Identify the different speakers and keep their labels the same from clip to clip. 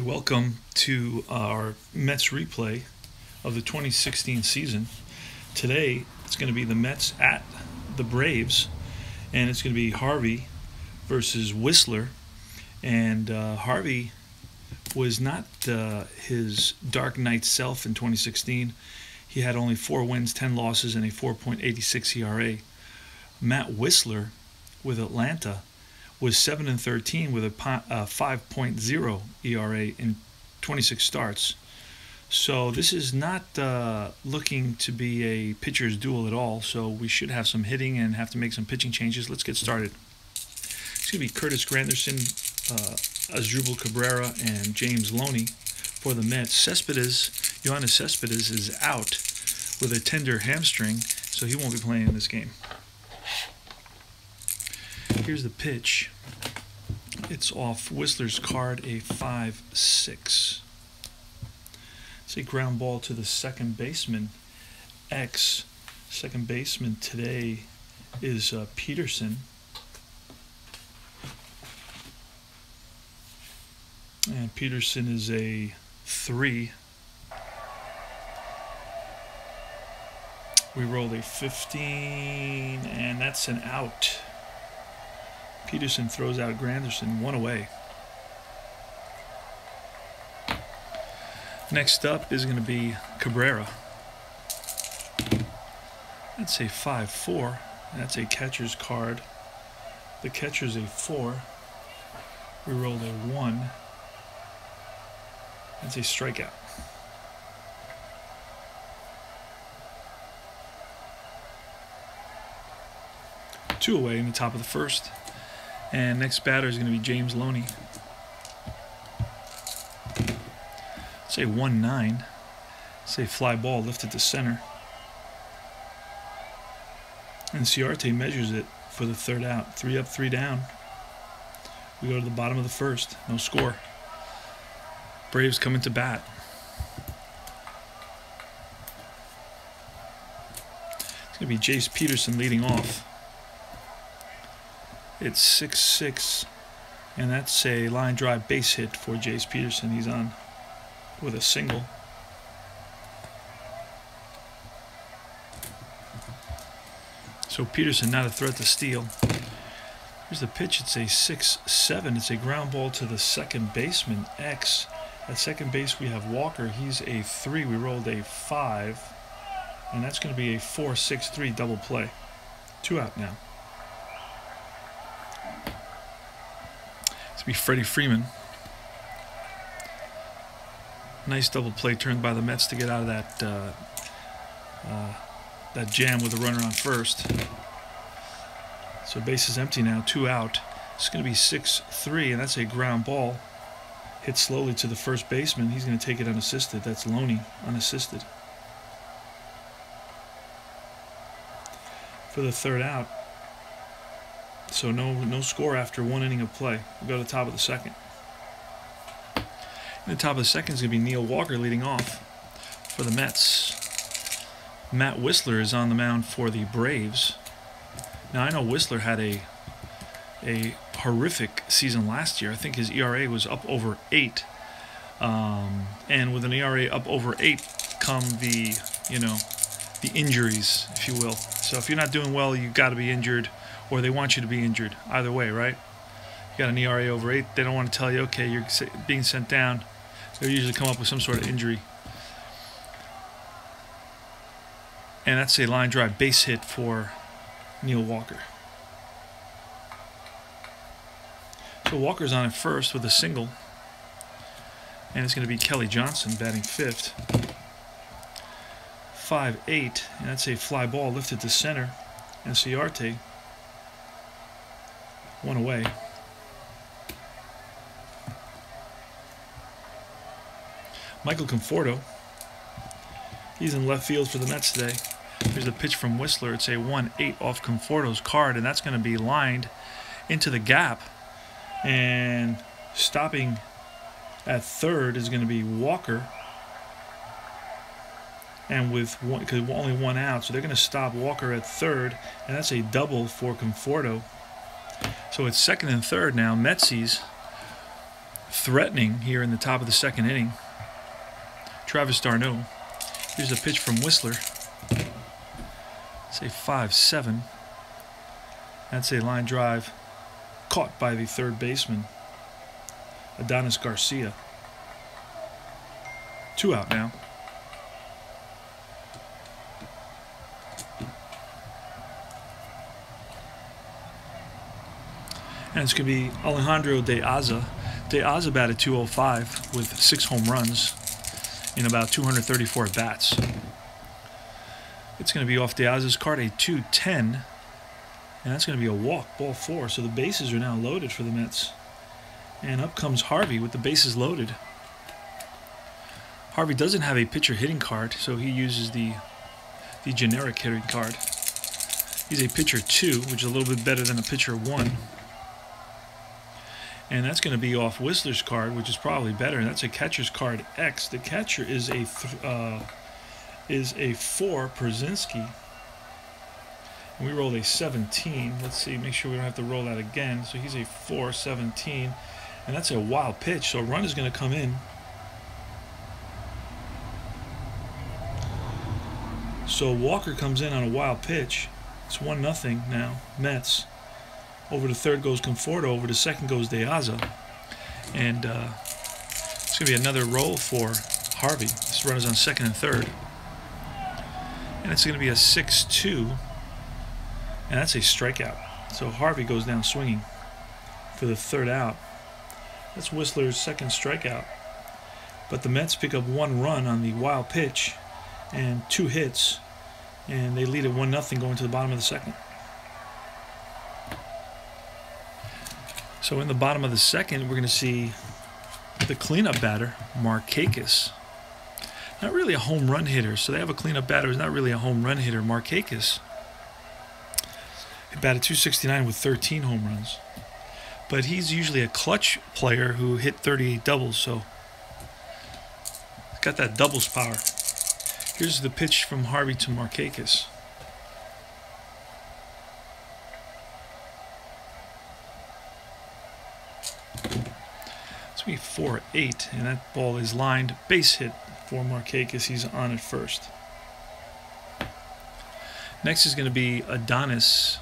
Speaker 1: Welcome to our Mets replay of the 2016 season. Today, it's going to be the Mets at the Braves, and it's going to be Harvey versus Whistler. And Harvey was not his dark night self in 2016. He had only 4 wins, 10 losses, and a 4.86 ERA. Matt Whistler with Atlanta was 7-13 with a 5.0 ERA in 26 starts. So this is not looking to be a pitcher's duel at all. So we should have some hitting and have to make some pitching changes. Let's get started. It's going to be Curtis Granderson, Asdrubal Cabrera, and James Loney for the Mets. Yoenis Cespedes is out with a tender hamstring, so he won't be playing in this game. Here's the pitch. It's off Whistler's card, a 5-6. It's a ground ball to the second baseman. Second baseman today is Peterson. And Peterson is a 3. We rolled a 15, and that's an out. Peterson throws out Granderson, 1 away. Next up is going to be Cabrera. That's a 5-4. That's a catcher's card. The catcher's a 4. We rolled a 1. That's a strikeout. Two away in the top of the first. And next batter is going to be James Loney. It's a 1-9. It's a fly ball lifted to center. And Ciarte measures it for the third out. 3 up, 3 down. We go to the bottom of the first. No score. Braves come into bat. It's going to be Jace Peterson leading off. It's 6-6, and that's a line drive base hit for Jace Peterson. He's on with a single. So Peterson not a threat to steal. Here's the pitch. It's a 6-7. It's a ground ball to the second baseman, X. At second base we have Walker. He's a 3. We rolled a 5, and that's going to be a 4-6-3 double play. 2 out now. Be Freddie Freeman. Nice double play turned by the Mets to get out of that jam with a runner on first. So base is empty now, 2 out. It's going to be 6-3, and that's a ground ball. Hit slowly to the first baseman. He's going to take it unassisted. That's Loney, unassisted. For the third out. So no score after 1 inning of play. We'll go to the top of the second. In the top of the second is going to be Neil Walker leading off for the Mets. Matt Whistler is on the mound for the Braves. Now I know Whistler had a horrific season last year. I think his ERA was up over 8. And with an ERA up over 8 come the injuries, if you will. So if you're not doing well, you've got to be injured, or they want you to be injured. Either way, right? You got an ERA over 8. They don't want to tell you, okay, you're being sent down. They'll usually come up with some sort of injury. And that's a line drive base hit for Neil Walker. So Walker's on at first with a single. And it's going to be Kelly Johnson batting 5th. 5-8. And that's a fly ball lifted to center. And Ciarte 1 away. Michael Conforto, he's in left field for the Mets today. Here's a pitch from Whistler. It's a 1-8 off Conforto's card, and that's going to be lined into the gap. And stopping at third is going to be Walker. And with only 1 out, so they're going to stop Walker at third, and that's a double for Conforto. So it's second and third now. Metsies threatening here in the top of the second inning. Travis d'Arnaud. Here's a pitch from Whistler. Say 5-7. That's a line drive caught by the third baseman, Adonis Garcia. 2 out now. And it's going to be Alejandro De Aza. De Aza batted .205 with 6 home runs in about 234 at-bats. It's going to be off De Aza's card, a 2-10, and that's going to be a walk, ball 4. So the bases are now loaded for the Mets. And up comes Harvey with the bases loaded. Harvey doesn't have a pitcher hitting card, so he uses the generic hitting card. He's a pitcher 2, which is a little bit better than a pitcher 1. And that's going to be off Whistler's card, which is probably better. And that's a catcher's card X. The catcher is a 4 Przinsky. And we rolled a 17. Let's see, make sure we don't have to roll that again. So he's a 4-17, and that's a wild pitch. So a run is going to come in. So Walker comes in on a wild pitch. It's 1-0 now, Mets. Over to third goes Conforto. Over to second goes De Aza. And it's going to be another roll for Harvey. This run is on second and third. And it's going to be a 6-2. And that's a strikeout. So Harvey goes down swinging for the third out. That's Whistler's second strikeout. But the Mets pick up 1 run on the wild pitch and 2 hits. And they lead at 1-0 going to the bottom of the second. So in the bottom of the second, we're going to see the cleanup batter, Markakis. Not really a home run hitter, so they have a cleanup batter who's not really a home run hitter, Markakis. He batted .269 with 13 home runs. But he's usually a clutch player who hit 38 doubles, so he's got that doubles power. Here's the pitch from Harvey to Markakis. It's going to be 4-8, and that ball is lined. Base hit for Markakis. He's on at first. Next is going to be Adonis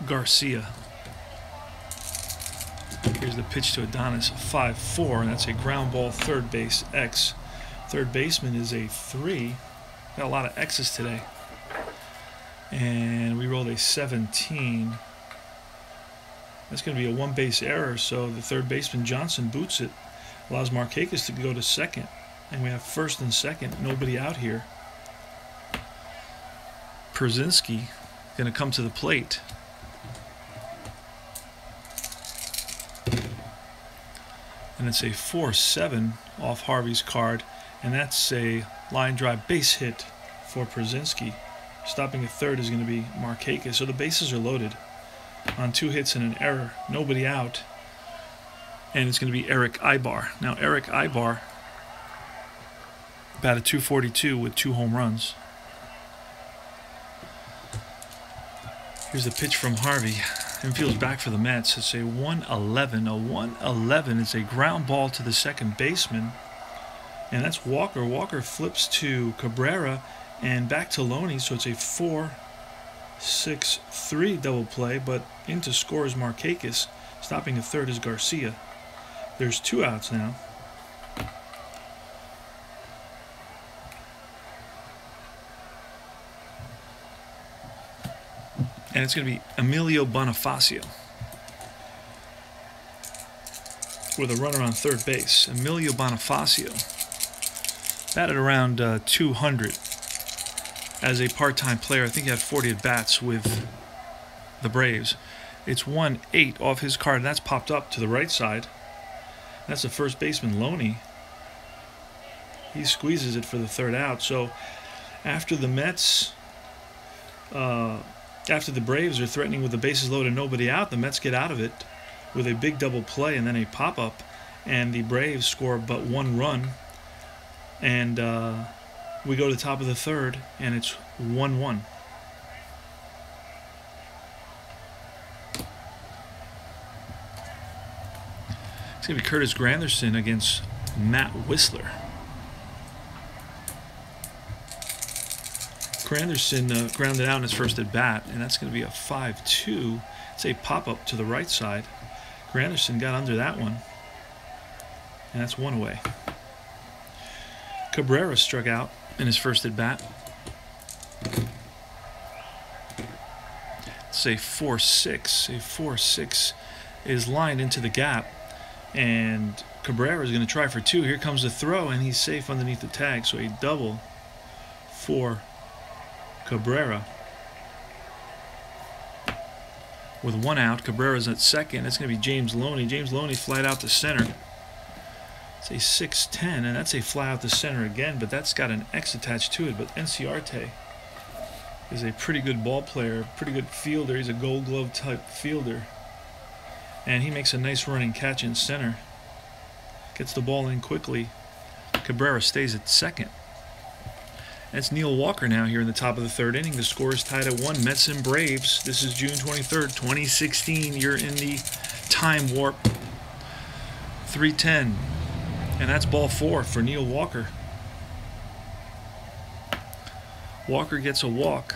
Speaker 1: Garcia. Here's the pitch to Adonis, 5-4, and that's a ground ball, third base, X. Third baseman is a 3. Got a lot of X's today. And we rolled a 17. That's going to be a 1-base error, so the third baseman, Johnson, boots it. Allows Markakis to go to second. And we have first and second, nobody out here. Przinsky going to come to the plate. And it's a 4-7 off Harvey's card. And that's a line drive base hit for Przinsky. Stopping at third is going to be Markakis. So the bases are loaded on 2 hits and an error. Nobody out. And it's going to be Eric Ibar. Now, Eric Ibar batted .242 with 2 home runs. Here's the pitch from Harvey. Infield's back for the Mets. It's a 1-11. A 1-11 is a ground ball to the second baseman. And that's Walker. Walker flips to Cabrera and back to Loney. So it's a 4-6-3 double play. But into scores Markakis. Stopping at third is Garcia. There's 2 outs now. And it's going to be Emilio Bonifacio with a runner on third base. Emilio Bonifacio batted around 200 as a part-time player. I think he had 40 at-bats with the Braves. It's 1-8 off his card, and that's popped up to the right side. That's the first baseman, Loney. He squeezes it for the third out. So after the Mets... After the Braves are threatening with the bases loaded and nobody out, the Mets get out of it with a big double play and then a pop-up, and the Braves score but 1 run, and we go to the top of the third, and it's 1-1. It's going to be Curtis Granderson against Matt Whistler. Granderson grounded out in his first at bat, and that's going to be a 5-2. It's a pop-up to the right side. Granderson got under that one, and that's 1 away. Cabrera struck out in his first at bat. It's a 4-6. A 4-6 is lined into the gap, and Cabrera is going to try for 2. Here comes the throw, and he's safe underneath the tag. So a double for Cabrera. With 1 out, Cabrera's at second. It's going to be James Loney. James Loney flied out to center. It's a 6-10, and that's a fly out to center again, but that's got an X attached to it. But Enciarte is a pretty good ball player, pretty good fielder. He's a Gold Glove type fielder. And he makes a nice running catch in center. Gets the ball in quickly. Cabrera stays at second. And it's Neil Walker now here in the top of the 3rd inning. The score is tied at 1. Mets and Braves. This is June 23rd, 2016. You're in the time warp. 3:10. And that's ball 4 for Neil Walker. Walker gets a walk.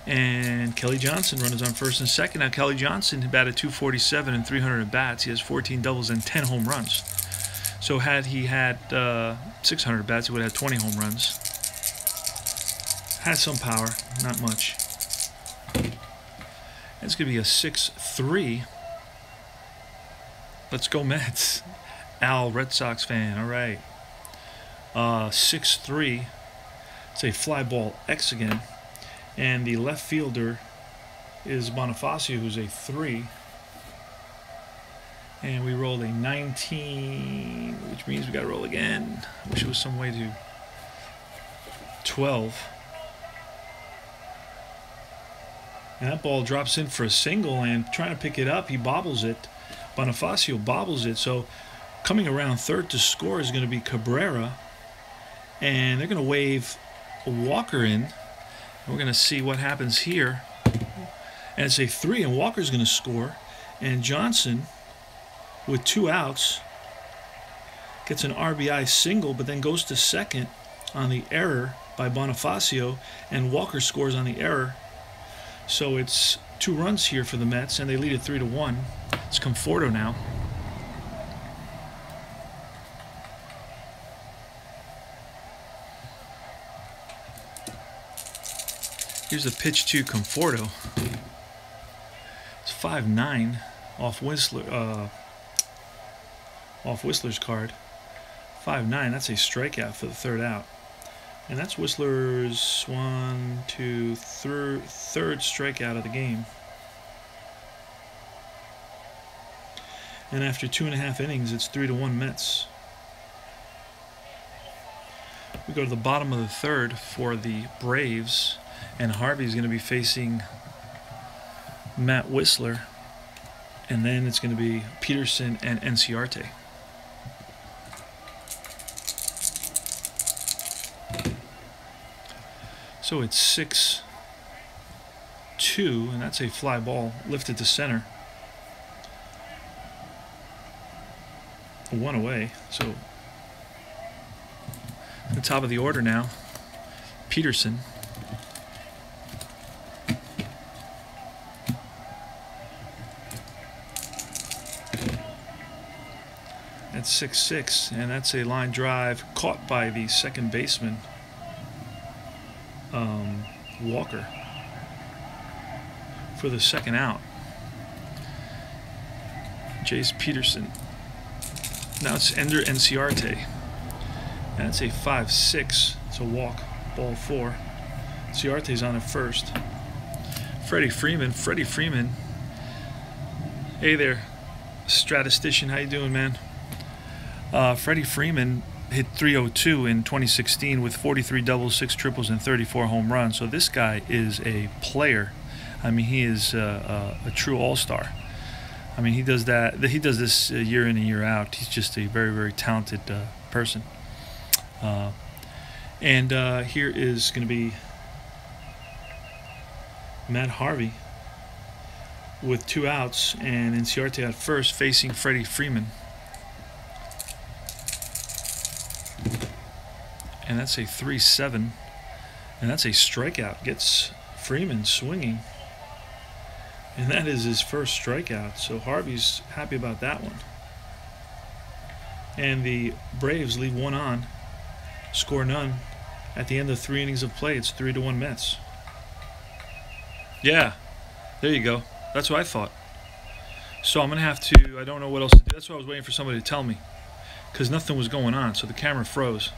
Speaker 1: And Kelly Johnson runners on first and second. Now Kelly Johnson batted .247 and 300 at bats. He has 14 doubles and 10 home runs. So had he had 600 at bats, he would have had 20 home runs. Has some power, not much. It's going to be a 6-3. Let's go Mets. Al, Red Sox fan. All right. 6-3. It's a fly ball X again. And the left fielder is Bonifacio, who's a 3. And we rolled a 19, which means we got to roll again. I wish there was some way to 12. And that ball drops in for a single, and trying to pick it up, he bobbles it. Bonifacio bobbles it. So coming around third to score is going to be Cabrera. And they're going to wave Walker in. We're going to see what happens here. And it's a 3, and Walker's going to score. And Johnson, with 2 outs, gets an RBI single, but then goes to second on the error by Bonifacio, and Walker scores on the error. So it's 2 runs here for the Mets, and they lead it 3-1. It's Conforto now. Here's the pitch to Conforto. It's 5-9 off Whistler, off Whistler's card. 5-9. That's a strikeout for the 3rd out, and that's Whistler's third strikeout of the game. And after 2.5 innings, it's 3-1 Mets. We go to the bottom of the 3rd for the Braves. And Harvey's going to be facing Matt Whistler. And then it's going to be Peterson and Enciarte. So it's 6-2, and that's a fly ball lifted to center. 1 away. So the top of the order now, Peterson. That's 6-6, and that's a line drive caught by the second baseman, Walker, for the 2nd out. Jace Peterson. Now it's Ender Enciarte, and it's a 5-6. It's a walk, ball 4. Enciarte's on at first. Freddie Freeman. Hey there, statistician. How you doing, man? Freddie Freeman hit .302 in 2016 with 43 doubles, 6 triples, and 34 home runs. So this guy is a player. I mean, he is a true all-star. I mean, he does that. He does this year in and year out. He's just a very, very talented person. And here is going to be Matt Harvey with 2 outs, and Enciarte at first facing Freddie Freeman. And that's a 3-7. And that's a strikeout. Gets Freeman swinging. And that is his first strikeout. So Harvey's happy about that one. And the Braves leave one on. Score none. At the end of 3 innings of play, it's 3-1 Mets. Yeah, there you go. That's what I thought. So I'm going to have to, I don't know what else to do. That's why I was waiting for somebody to tell me. Because nothing was going on, so the camera froze.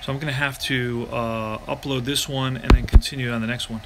Speaker 1: So I'm going to have to upload this one and then continue on the next one.